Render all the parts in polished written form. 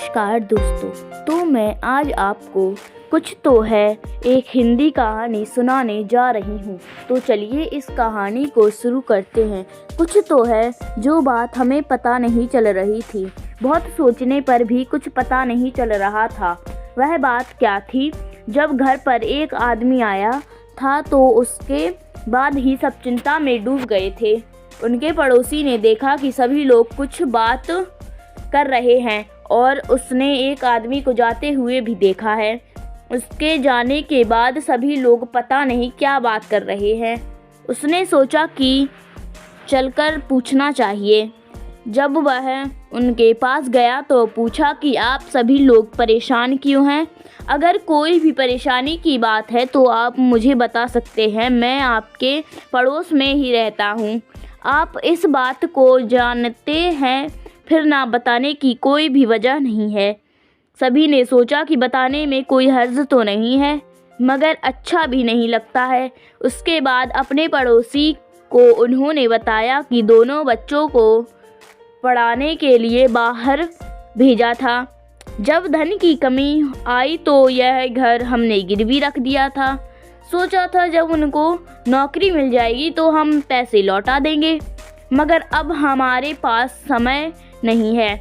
नमस्कार दोस्तों। तो मैं आज आपको कुछ तो है एक हिंदी कहानी सुनाने जा रही हूँ। तो चलिए इस कहानी को शुरू करते हैं। कुछ तो है जो बात हमें पता नहीं चल रही थी। बहुत सोचने पर भी कुछ पता नहीं चल रहा था। वह बात क्या थी? जब घर पर एक आदमी आया था तो उसके बाद ही सब चिंता में डूब गए थे। उनके पड़ोसी ने देखा कि सभी लोग कुछ बात कर रहे हैं और उसने एक आदमी को जाते हुए भी देखा है। उसके जाने के बाद सभी लोग पता नहीं क्या बात कर रहे हैं। उसने सोचा कि चलकर पूछना चाहिए। जब वह उनके पास गया तो पूछा कि आप सभी लोग परेशान क्यों हैं? अगर कोई भी परेशानी की बात है तो आप मुझे बता सकते हैं। मैं आपके पड़ोस में ही रहता हूँ। आप इस बात को जानते हैं, फिर ना बताने की कोई भी वजह नहीं है। सभी ने सोचा कि बताने में कोई हर्ज तो नहीं है, मगर अच्छा भी नहीं लगता है। उसके बाद अपने पड़ोसी को उन्होंने बताया कि दोनों बच्चों को पढ़ाने के लिए बाहर भेजा था। जब धन की कमी आई तो यह घर हमने गिरवी रख दिया था। सोचा था जब उनको नौकरी मिल जाएगी तो हम पैसे लौटा देंगे, मगर अब हमारे पास समय नहीं है।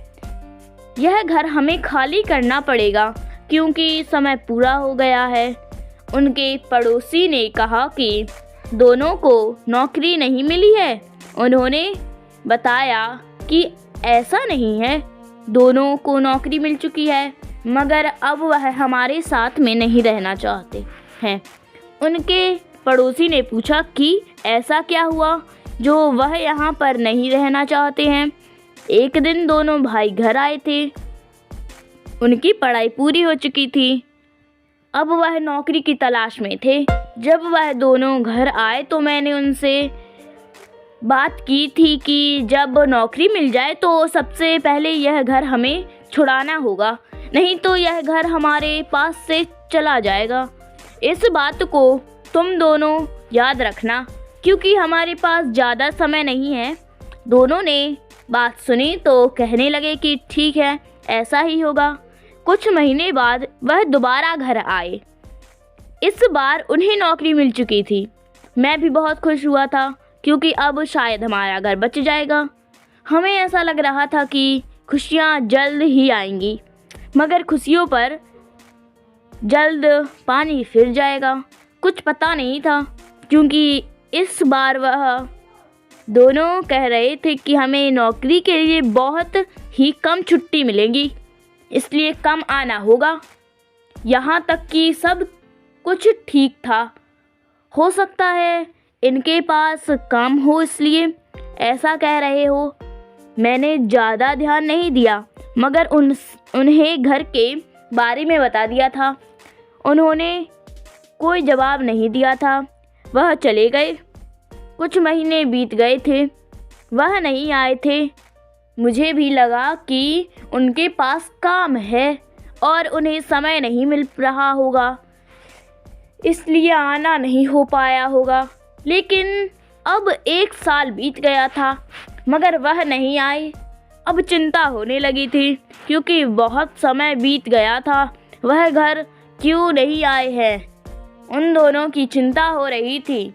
यह घर हमें खाली करना पड़ेगा क्योंकि समय पूरा हो गया है। उनके पड़ोसी ने कहा कि दोनों को नौकरी नहीं मिली है। उन्होंने बताया कि ऐसा नहीं है, दोनों को नौकरी मिल चुकी है, मगर अब वह हमारे साथ में नहीं रहना चाहते हैं। उनके पड़ोसी ने पूछा कि ऐसा क्या हुआ जो वह यहाँ पर नहीं रहना चाहते हैं। एक दिन दोनों भाई घर आए थे। उनकी पढ़ाई पूरी हो चुकी थी। अब वह नौकरी की तलाश में थे। जब वह दोनों घर आए तो मैंने उनसे बात की थी कि जब नौकरी मिल जाए तो सबसे पहले यह घर हमें छुड़ाना होगा, नहीं तो यह घर हमारे पास से चला जाएगा। इस बात को तुम दोनों याद रखना क्योंकि हमारे पास ज़्यादा समय नहीं है। दोनों ने बात सुनी तो कहने लगे कि ठीक है, ऐसा ही होगा। कुछ महीने बाद वह दोबारा घर आए। इस बार उन्हें नौकरी मिल चुकी थी। मैं भी बहुत खुश हुआ था क्योंकि अब शायद हमारा घर बच जाएगा। हमें ऐसा लग रहा था कि खुशियाँ जल्द ही आएंगी, मगर खुशियों पर जल्द पानी फिर जाएगा। कुछ पता नहीं था क्योंकि इस बार वह दोनों कह रहे थे कि हमें नौकरी के लिए बहुत ही कम छुट्टी मिलेंगी, इसलिए कम आना होगा। यहाँ तक कि सब कुछ ठीक था। हो सकता है इनके पास काम हो इसलिए ऐसा कह रहे हो। मैंने ज़्यादा ध्यान नहीं दिया, मगर उन्हें घर के बारे में बता दिया था। उन्होंने कोई जवाब नहीं दिया था। वह चले गए। कुछ महीने बीत गए थे, वह नहीं आए थे। मुझे भी लगा कि उनके पास काम है और उन्हें समय नहीं मिल रहा होगा, इसलिए आना नहीं हो पाया होगा। लेकिन अब 1 साल बीत गया था, मगर वह नहीं आए। अब चिंता होने लगी थी क्योंकि बहुत समय बीत गया था। वह घर क्यों नहीं आए हैं? उन दोनों की चिंता हो रही थी,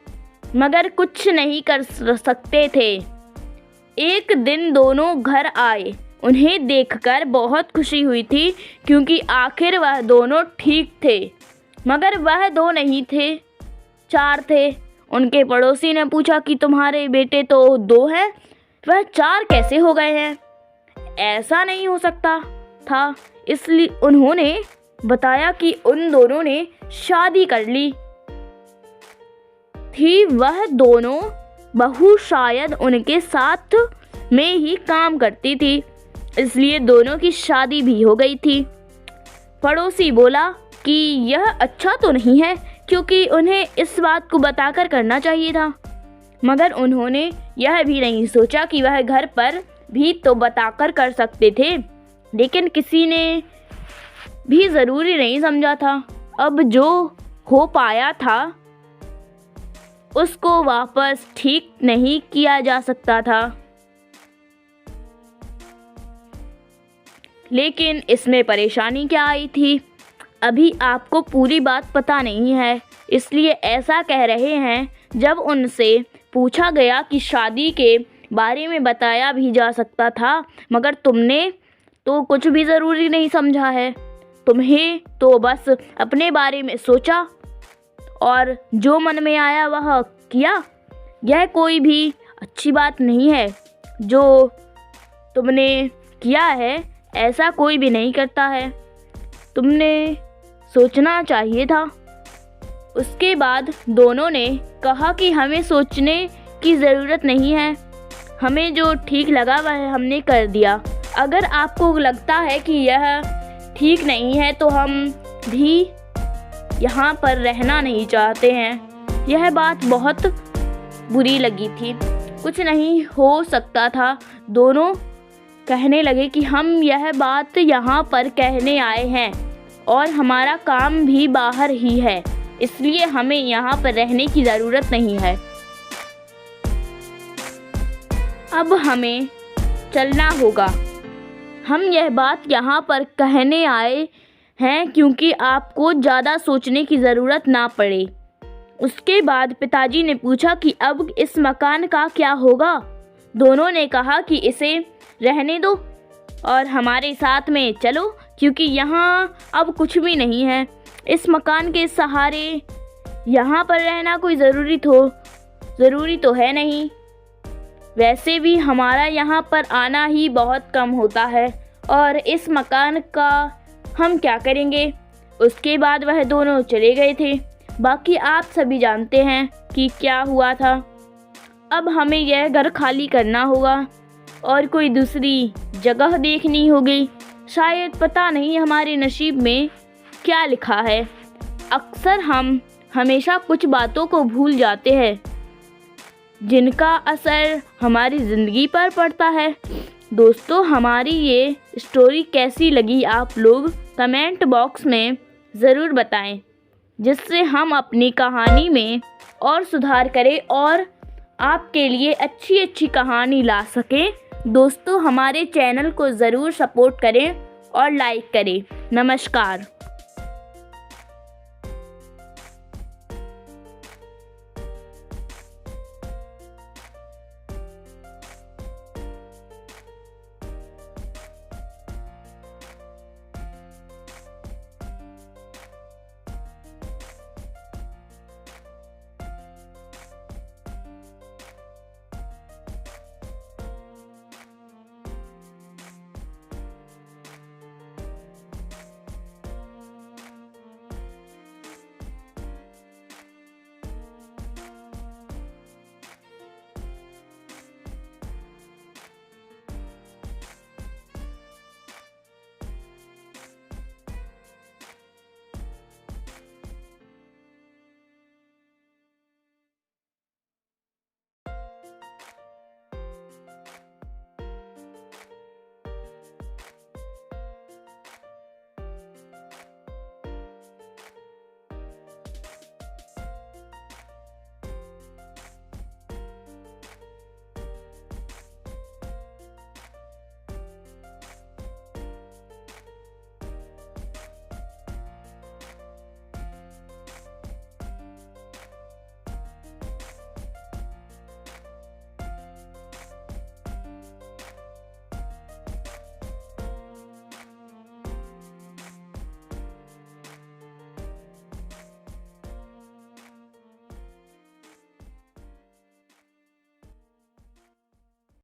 मगर कुछ नहीं कर सकते थे। एक दिन दोनों घर आए। उन्हें देखकर बहुत खुशी हुई थी क्योंकि आखिर वह दोनों ठीक थे, मगर वह 2 नहीं थे, 4 थे। उनके पड़ोसी ने पूछा कि तुम्हारे बेटे तो 2 हैं, वह 4 कैसे हो गए हैं? ऐसा नहीं हो सकता था। इसलिए उन्होंने बताया कि उन दोनों ने शादी कर ली थी। वह दोनों बहू शायद उनके साथ में ही काम करती थी, इसलिए दोनों की शादी भी हो गई थी। पड़ोसी बोला कि यह अच्छा तो नहीं है क्योंकि उन्हें इस बात को बताकर करना चाहिए था, मगर उन्होंने यह भी नहीं सोचा कि वह घर पर भी तो बताकर कर सकते थे, लेकिन किसी ने भी ज़रूरी नहीं समझा था। अब जो हो पाया था उसको वापस ठीक नहीं किया जा सकता था। लेकिन इसमें परेशानी क्या आई थी, अभी आपको पूरी बात पता नहीं है, इसलिए ऐसा कह रहे हैं। जब उनसे पूछा गया कि शादी के बारे में बताया भी जा सकता था, मगर तुमने तो कुछ भी ज़रूरी नहीं समझा है। तुम्हें तो बस अपने बारे में सोचा और जो मन में आया वह किया। यह कोई भी अच्छी बात नहीं है। जो तुमने किया है ऐसा कोई भी नहीं करता है। तुमने सोचना चाहिए था। उसके बाद दोनों ने कहा कि हमें सोचने की ज़रूरत नहीं है, हमें जो ठीक लगा वह हमने कर दिया। अगर आपको लगता है कि यह ठीक नहीं है तो हम भी यहाँ पर रहना नहीं चाहते हैं। यह बात बहुत बुरी लगी थी। कुछ नहीं हो सकता था। दोनों कहने लगे कि हम यह बात यहाँ पर कहने आए हैं और हमारा काम भी बाहर ही है, इसलिए हमें यहाँ पर रहने की ज़रूरत नहीं है। अब हमें चलना होगा। हम यह बात यहाँ पर कहने आए हैं क्योंकि आपको ज़्यादा सोचने की ज़रूरत ना पड़े। उसके बाद पिताजी ने पूछा कि अब इस मकान का क्या होगा। दोनों ने कहा कि इसे रहने दो और हमारे साथ में चलो, क्योंकि यहाँ अब कुछ भी नहीं है। इस मकान के सहारे यहाँ पर रहना कोई ज़रूरी तो है नहीं। वैसे भी हमारा यहाँ पर आना ही बहुत कम होता है और इस मकान का हम क्या करेंगे। उसके बाद वह दोनों चले गए थे। बाकी आप सभी जानते हैं कि क्या हुआ था। अब हमें यह घर खाली करना होगा और कोई दूसरी जगह देखनी होगी। शायद पता नहीं हमारे नसीब में क्या लिखा है। अक्सर हम हमेशा कुछ बातों को भूल जाते हैं जिनका असर हमारी ज़िंदगी पर पड़ता है। दोस्तों, हमारी ये स्टोरी कैसी लगी आप लोग कमेंट बॉक्स में ज़रूर बताएं, जिससे हम अपनी कहानी में और सुधार करें और आपके लिए अच्छी अच्छी कहानी ला सकें। दोस्तों, हमारे चैनल को ज़रूर सपोर्ट करें और लाइक करें। नमस्कार।